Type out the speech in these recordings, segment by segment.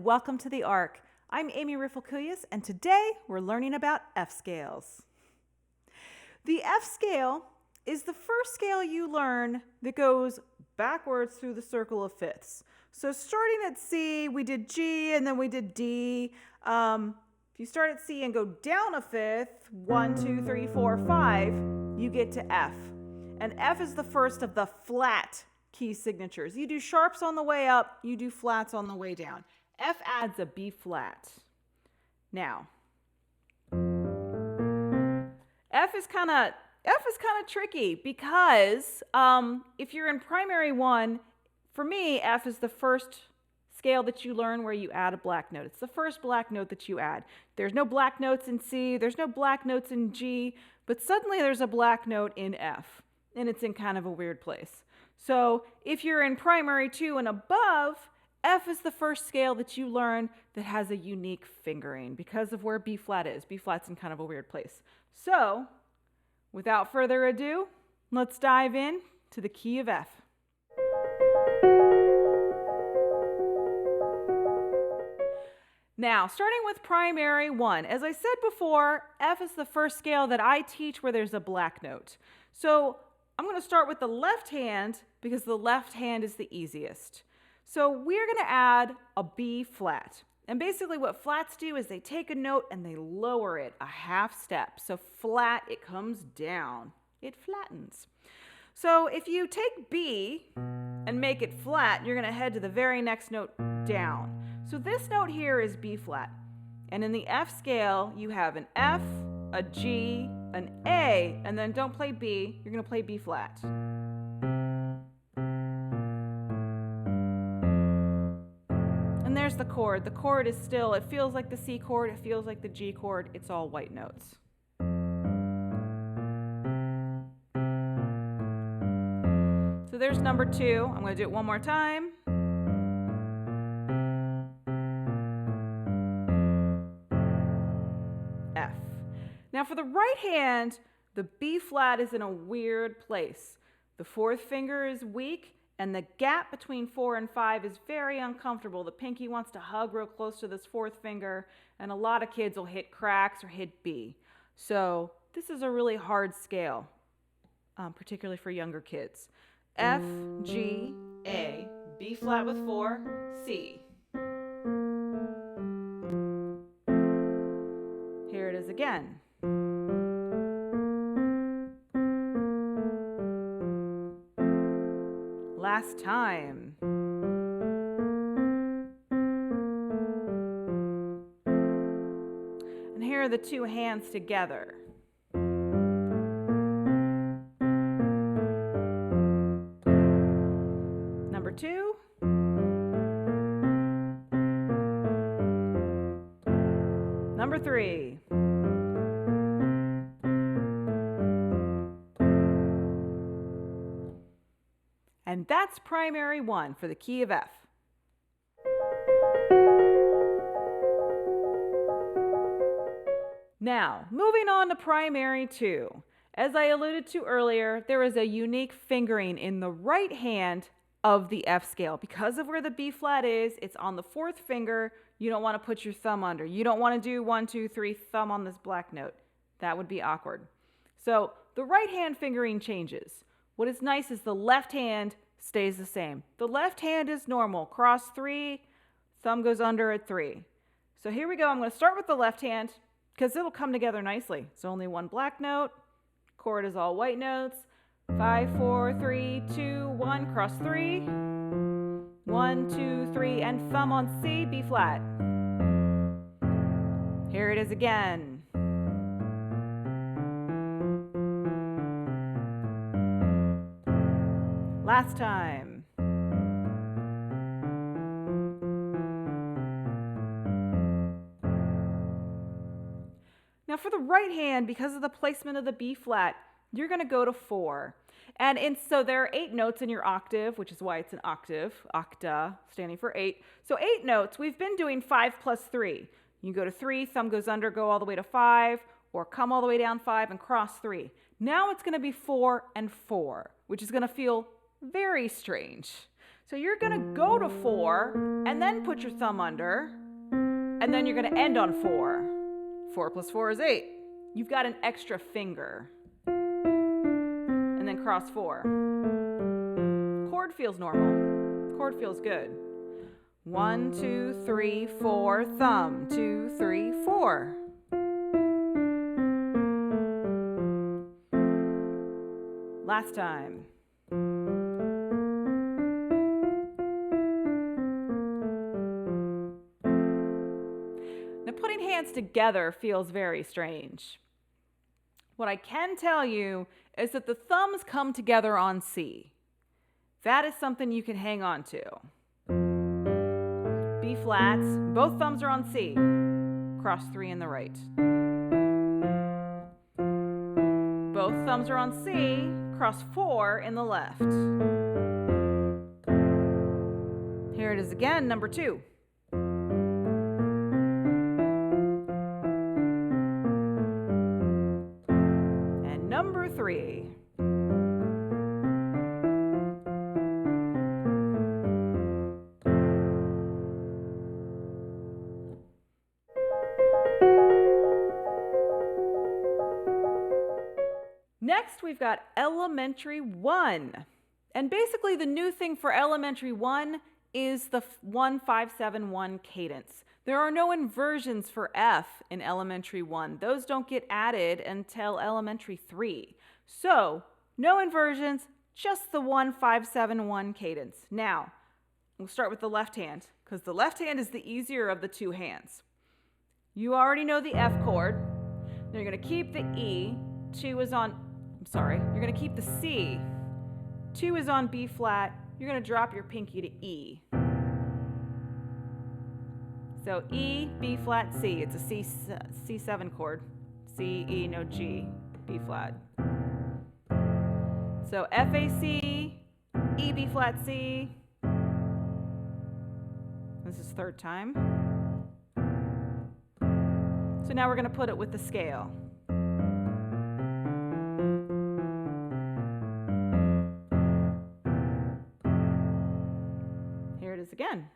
welcome to the ARK. I'm Amy Riffle-Kouyeas, and today we're learning about F scales. The F scale is the first scale you learn that goes backwards through the circle of fifths. So starting at C, we did G and then we did D. If you start at C and go down a fifth, 1, 2, 3, 4, 5, you get to F. And F is the first of the flat key signatures. You do sharps on the way up, you do flats on the way down. F adds a B flat. Now, F is kind of tricky because if you're in primary one, for me, F is the first scale that you learn where you add a black note. It's the first black note that you add. There's no black notes in C, there's no black notes in G, but suddenly there's a black note in F, and it's in kind of a weird place. So if you're in primary 2 and above, F is the first scale that you learn that has a unique fingering because of where B flat is. B flat's in kind of a weird place. So, without further ado, let's dive in to the key of F. Now, starting with primary 1, as I said before, F is the first scale that I teach where there's a black note. So, I'm going to start with the left hand because the left hand is the easiest. So we're going to add a B flat. And basically what flats do is they take a note and they lower it a half step. So flat, it comes down. It flattens. So if you take B and make it flat, you're going to head to the very next note down. So this note here is B flat. And in the F scale, you have an F, a G, an A, and then don't play B, you're going to play B flat. And there's the chord. The chord is still, it feels like the C chord, it feels like the G chord, it's all white notes. So there's number 2. I'm going to do it one more time. F. Now for the right hand, the B flat is in a weird place. The fourth finger is weak, and the gap between 4 and 5 is very uncomfortable. The pinky wants to hug real close to this fourth finger, and a lot of kids will hit cracks or hit B. So this is a really hard scale, particularly for younger kids. F, G, A, B flat with 4, C. Here it is again. Last time. And here are the two hands together. Number 2. Number 3. And that's primary 1 for the key of F. Now, moving on to primary 2. As I alluded to earlier, there is a unique fingering in the right hand of the F scale. Because of where the B flat is, it's on the fourth finger. You don't want to put your thumb under. You don't want to do 1, 2, 3, thumb on this black note. That would be awkward. So the right hand fingering changes. What is nice is the left hand stays the same. The left hand is normal. Cross 3, thumb goes under at 3. So here we go. I'm going to start with the left hand because it'll come together nicely. It's only one black note. Chord is all white notes. 5, 4, 3, 2, 1, cross 3. 1, 2, 3, and thumb on C, B flat. Here it is again. Last time. Now for the right hand, because of the placement of the B flat, you're going to go to 4. So there are 8 notes in your octave, which is why it's an octave, octa, standing for 8. So 8 notes, we've been doing 5 plus 3. You go to 3, thumb goes under, go all the way to 5, or come all the way down 5 and cross 3. Now it's going to be 4 and 4, which is going to feel very strange. So you're going to go to 4 and then put your thumb under, And then you're going to end on 4. 4 plus 4 is 8. You've got an extra finger. And then cross 4. Chord feels normal. Chord feels good. 1, 2, 3, 4, thumb. 2, 3, 4. Last time. Now, putting hands together feels very strange. What I can tell you is that the thumbs come together on C. That is something you can hang on to. B flats, both thumbs are on C. Cross 3 in the right. Both thumbs are on C. Cross 4 in the left. Here it is again, number 2. And number 3. Next, we've got Elementary 1. And basically the new thing for Elementary 1 is the 1-5-7-1 cadence. There are no inversions for F in Elementary 1. Those don't get added until Elementary 3. So, no inversions, just the 1-5-7-1 cadence. Now, we'll start with the left hand, because the left hand is the easier of the two hands. You already know the F chord. Then you're going to keep the E. 2 is on... you're going to keep the C. 2 is on B flat. You're going to drop your pinky to E. So E, B flat, C. It's a C7 chord. C, E, no G, B flat. So F, A, C, E, B flat, C. This is third time. So now we're going to put it with the scale. Again.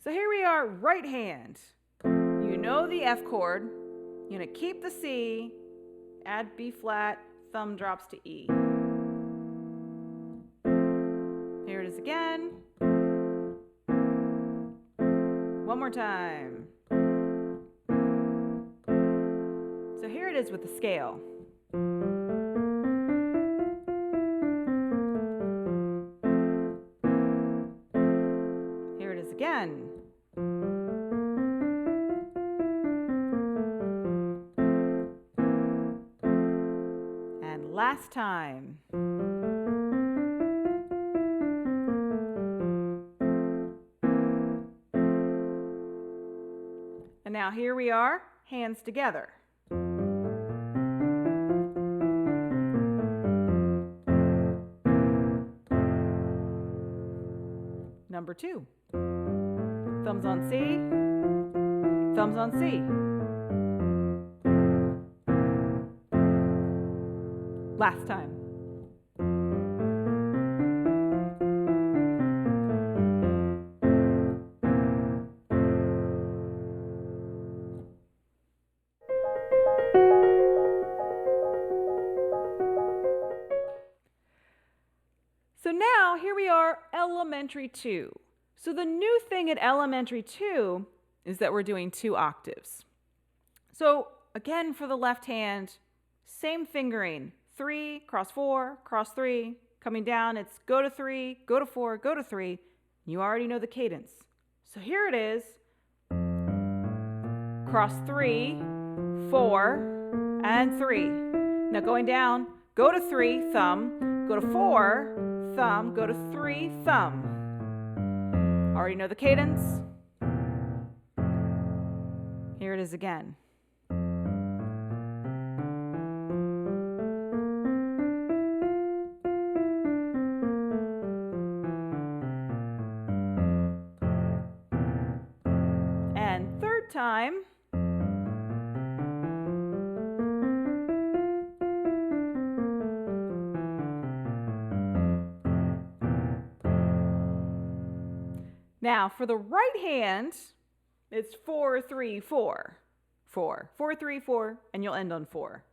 So here we are, right hand. You know the F chord. You're going to keep the C, add B flat, thumb drops to E. Here it is again. One more time. So here it is with the scale. Here it is again. And last time. And now here we are, hands together. Number 2. Thumbs on C, thumbs on C. Last time. So now, here we are, Elementary 2. So the new thing at Elementary 2 is that we're doing 2 octaves. So again, for the left hand, same fingering. 3, cross 4, cross 3. Coming down, it's go to 3, go to 4, go to 3. You already know the cadence. So here it is. Cross 3, 4, and 3. Now going down, go to 3, thumb, go to 4, thumb, go to 3, thumb. Already know the cadence? Here it is again. And time. Now, for the right hand, it's 4, 3, 4. 4, 4, 3, 4, and you'll end on 4.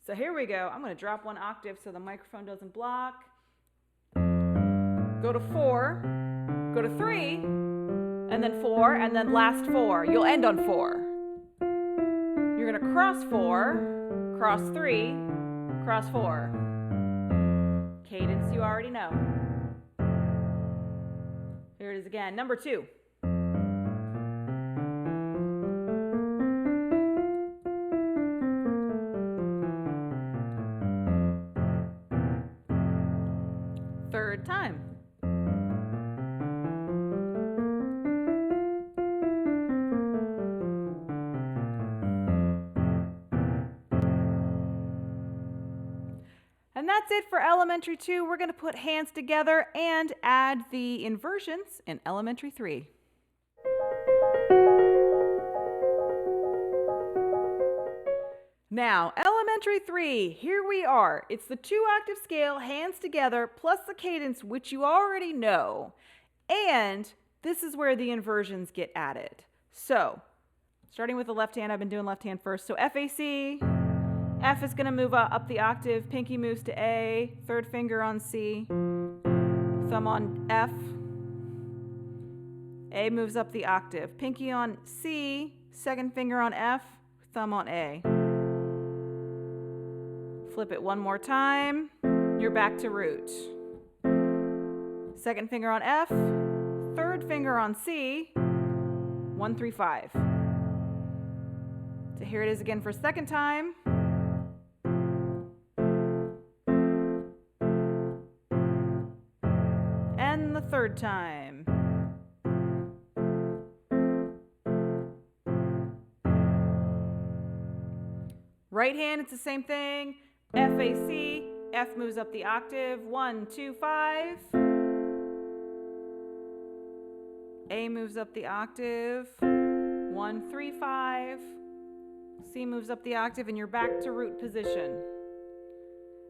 So here we go. I'm going to drop one octave so the microphone doesn't block. Go to 4, go to 3, and then 4, and then last 4. You'll end on 4. You're going to cross 4, cross 3, cross 4. Cadence you already know. Here it is again, number 2. Third time. And that's it for Elementary 2. We're going to put hands together and add the inversions in Elementary 3. Now, Elementary 3, here we are. It's the 2-octave scale, hands together, plus the cadence, which you already know. And this is where the inversions get added. So, starting with the left hand, I've been doing left hand first. So FAC, F is going to move up the octave, pinky moves to A, third finger on C, thumb on F, A moves up the octave, pinky on C, second finger on F, thumb on A. Flip it one more time, you're back to root. Second finger on F, third finger on C, 1, 3, 5. So here it is again for a second time. And the third time. Right hand, it's the same thing. F, A, C, F moves up the octave, 1, 2, 5. A moves up the octave, 1, 3, 5. C moves up the octave and you're back to root position.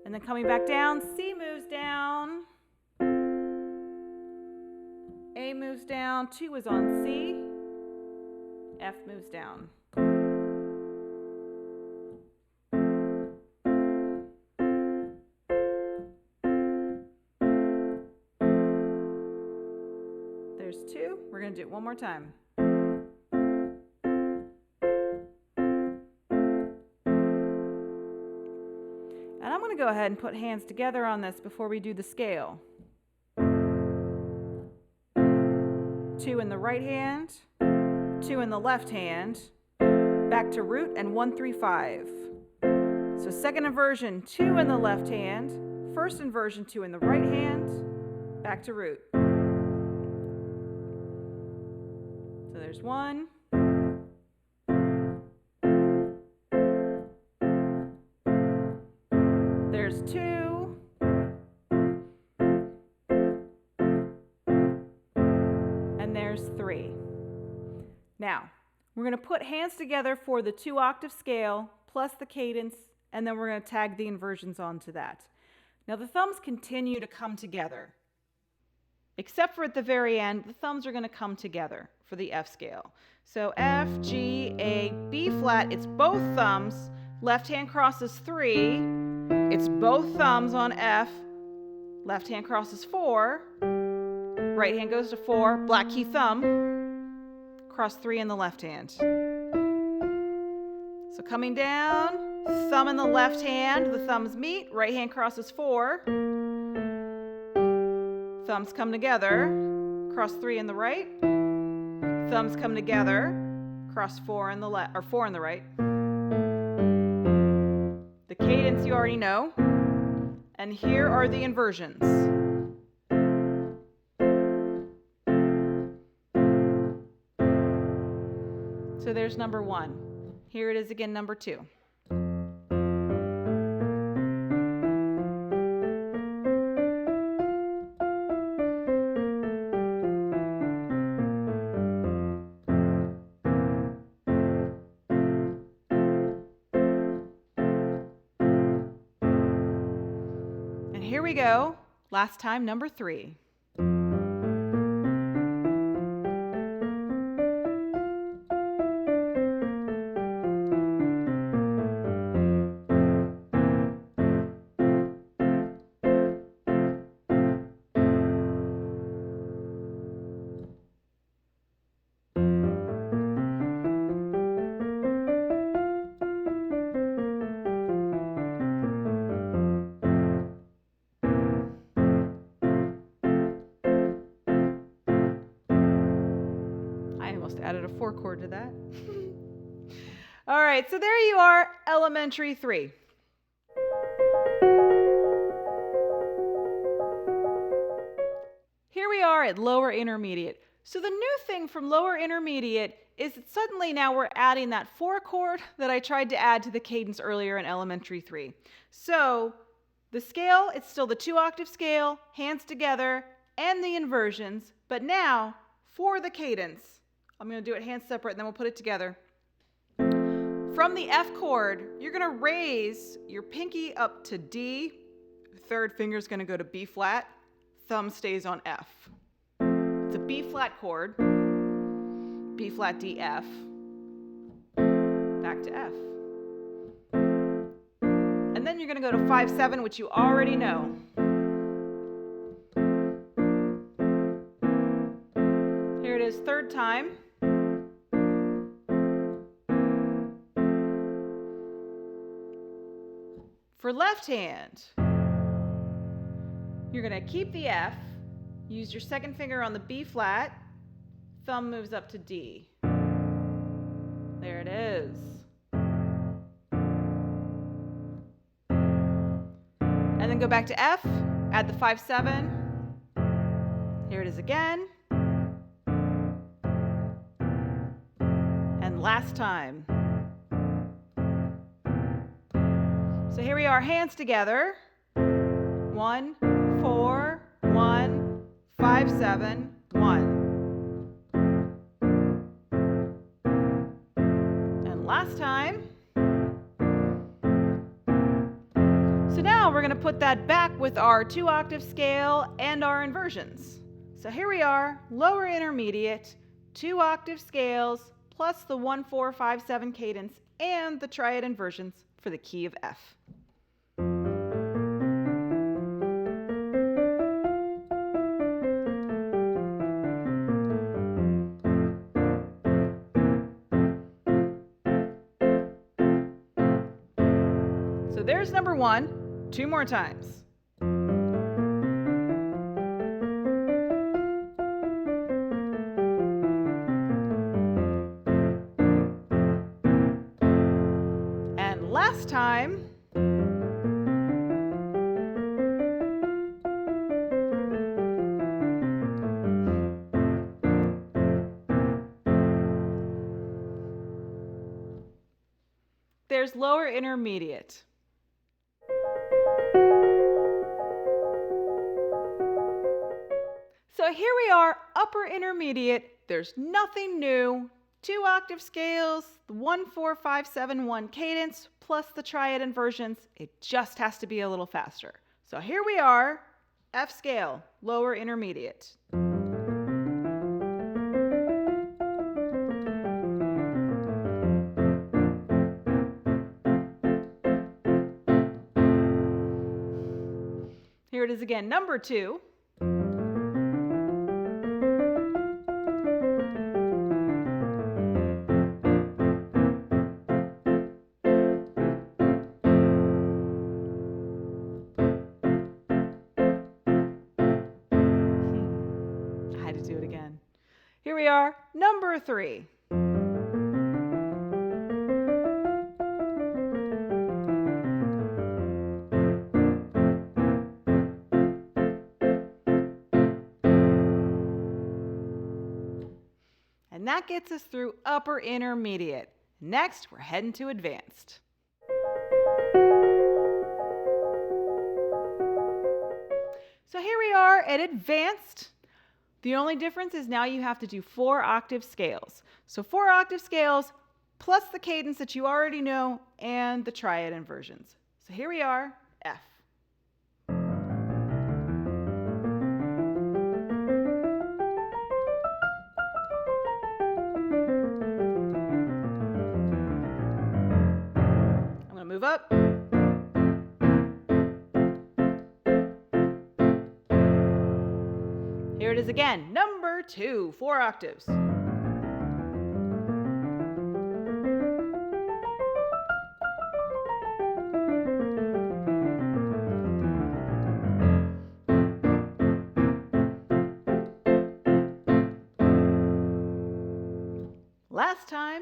And then coming back down, C moves down. A moves down, 2 is on C. F moves down. There's 2. We're going to do it one more time. And I'm going to go ahead and put hands together on this before we do the scale. 2 in the right hand, 2 in the left hand, back to root, and 1, 3, 5. So second inversion, 2 in the left hand, first inversion, 2 in the right hand, back to root. So there's 1. There's 2. And there's 3. Now, we're going to put hands together for the 2-octave scale plus the cadence, and then we're going to tag the inversions onto that. Now the thumbs continue to come together. Except for at the very end, the thumbs are going to come together for the F scale. So F, G, A, B flat, it's both thumbs. Left hand crosses 3. It's both thumbs on F. Left hand crosses 4. Right hand goes to 4. Black key thumb. Cross 3 in the left hand. So coming down, thumb in the left hand, the thumbs meet. Right hand crosses 4. Thumbs come together, cross 3 in the right. Thumbs come together, cross 4 in the left, or 4 in the right. The cadence you already know. And here are the inversions. So there's number 1. Here it is again, number 2. here we go. Last time, number 3. Added a 4 chord to that. All right, so there you are, elementary 3. Here we are at lower intermediate. So the new thing from lower intermediate is that suddenly now we're adding that 4 chord that I tried to add to the cadence earlier in elementary 3. So the scale, it's still the 2-octave scale, hands together, and the inversions, but now for the cadence, I'm going to do it hands separate and then we'll put it together. From the F chord, you're going to raise your pinky up to D. Your third finger is going to go to B flat. Thumb stays on F. It's a B flat chord. B flat D F. Back to F. And then you're going to go to 5/7, which you already know. Here it is, third time. For left hand, you're going to keep the F, use your second finger on the B flat, thumb moves up to D. There it is. And then go back to F, add the 5/7. Here it is again. And last time. So here we are, hands together. 1, 4, 1, 5/7, 1. And last time. So now we're going to put that back with our 2-octave scale and our inversions. So here we are, lower intermediate, 2-octave scales, plus the 1, 4, 5, 7 cadence, and the triad inversions for the key of F. So there's number 1, 2 more times. And last time. There's lower intermediate. So here we are, upper intermediate. There's nothing new. 2-octave scales, the 1, 4, 5, 7, 1 cadence, plus the triad inversions. It just has to be a little faster. So here we are, F scale, lower intermediate. Here it is again, number 2. I had to do it again. Here we are, number 3. And that gets us through upper intermediate. Next, we're heading to advanced. So here we are at advanced. The only difference is now you have to do 4-octave scales. So 4-octave scales plus the cadence that you already know and the triad inversions. So here we are, F. Here it is again, number 2, 4 octaves. Last time.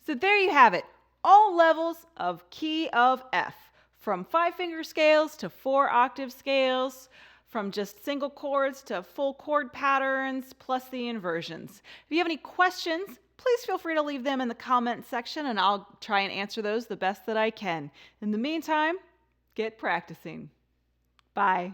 So there you have it, all levels of key of F, from 5-finger scales to 4-octave scales, from just single chords to full chord patterns, plus the inversions. If you have any questions, please feel free to leave them in the comment section and I'll try and answer those the best that I can. In the meantime, get practicing. Bye.